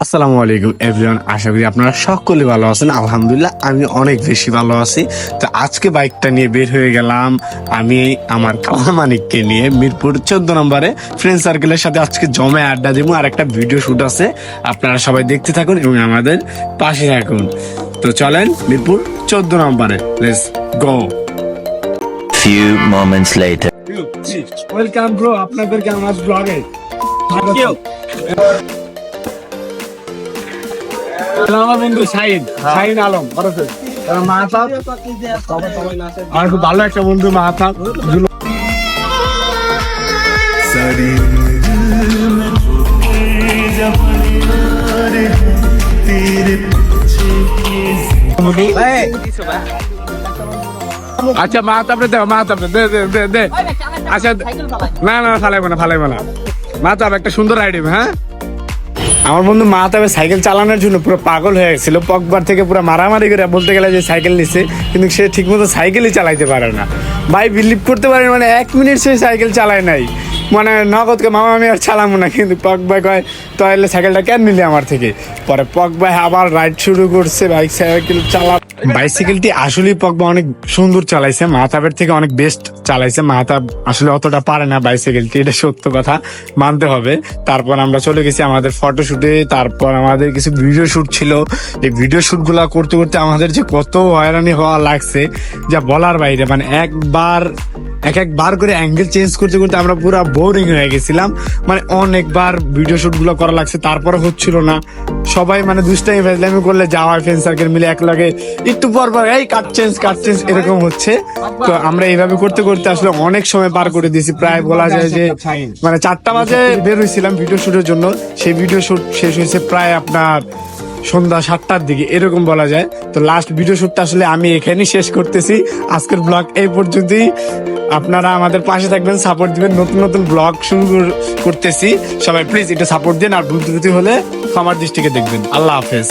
আসসালামু আলাইকুম এভরিওয়ান, আশা করি আপনারা সকলে ভালো আছেন। আলহামদুলিল্লাহ আমি অনেক বেশি ভালো আছি। তো আজকে বাইকটা নিয়ে বের হয়ে গেলাম আমি আমার কালা মানিককে নিয়ে মিরপুর 14 নম্বরে ফ্রেন্ড সার্কেলের সাথে আজকে জমে আড্ডা দেবো। আর একটা ভিডিও শুট আছে, আপনারা সবাই দেখতে থাকুন এবং আমাদের পাশে থাকুন। তো চলেন মিরপুর 14 নম্বরে, let's go. Few moments later. Welcome bro, আপনাদেরকে আমার ব্লগে আমার বন্ধু শাহিন আলম মাহাতাব, আমার খুব ভালো একটা বন্ধু মাহাতাব। আচ্ছা মাহাতাবরে দে, মাহাতাবরে দে দে দে দে। আচ্ছা না না ফালাইবো না মাহাতাব একটা সুন্দর আইডিয়া। হ্যাঁ, আমার বন্ধু মাহাতাবে সাইকেল চালানোর জন্য পুরো পাগল হয়ে গেছিল। পকবার থেকে পুরো মারামারি করে বলতে গেলে যে সাইকেল নিছে, কিন্তু সে ঠিকমতো সাইকেলই চালাইতে পারে না। ভাই বিলিভ করতে পারেন, মানে 1 মিনিট সে সাইকেল চালায় নাই। মানে নগদকে মামা আমি আর চালাবো না, কিন্তু পক ভাই কয় তাহলে সাইকেলটা কেন নিলি আমার থেকে। পরে পক ভাই আবার রাইড শুরু করছে, সাইকেল চালা। বাইসাইকেলটি আসলে পকবা অনেক সুন্দর চালাইছে, মাহতাবের থেকে অনেক বেস্ট চালাইছে। মাহতাব আসলে অতটা পারে না বাইসাইকেলটি, এটা সত্য কথা মানতে হবে। তারপর আমরা চলে গেছি আমাদের ফটোশুটে। তারপর আমাদের কিছু ভিডিও শুট ছিল। এই ভিডিও শুট গুলা করতে করতে আমাদের যে কত হয়রানি হওয়া লাগছে যা বলার বাইরে। মানে একবার করে অ্যাঙ্গেল চেঞ্জ করতে করতে আমরা পুরো বোরিং হয়ে গেছিলাম। মানে অনেকবার ভিডিও শুট গুলো করা লাগছে, তারপরে হচ্ছিল না। সবাই মানে দুষ্টামি ফেজলামি করলে যাওয়া ফ্রেন্ড সার্কেল মিলে এক লাগে একটু পর এই কাট চেঞ্জ এরকম হচ্ছে। তো আমরা এইভাবে করতে করতে আসলে অনেক সময় পার করে দিয়েছি। প্রায় বলা যায় যে মানে 4টা বাজে বের হয়েছিলাম ভিডিও শুটের জন্য। সেই ভিডিও শুট শেষ হয়েছে প্রায় আপনার সন্ধ্যা 7টার দিকে এরকম বলা যায়। তো লাস্ট ভিডিও শুটটা আসলে আমি এখানেই শেষ করতেছি। আজকের ব্লগ এই পর্যন্তই। আপনারা আমাদের পাশে থাকবেন, সাপোর্ট দিবেন। নতুন নতুন ব্লগ শুরু করতেছি, সবাই প্লিজ এটা সাপোর্ট দিন। আর ভুল ত্রুটি হলে ক্ষমার দৃষ্টিকে দেখবেন। আল্লাহ হাফেজ।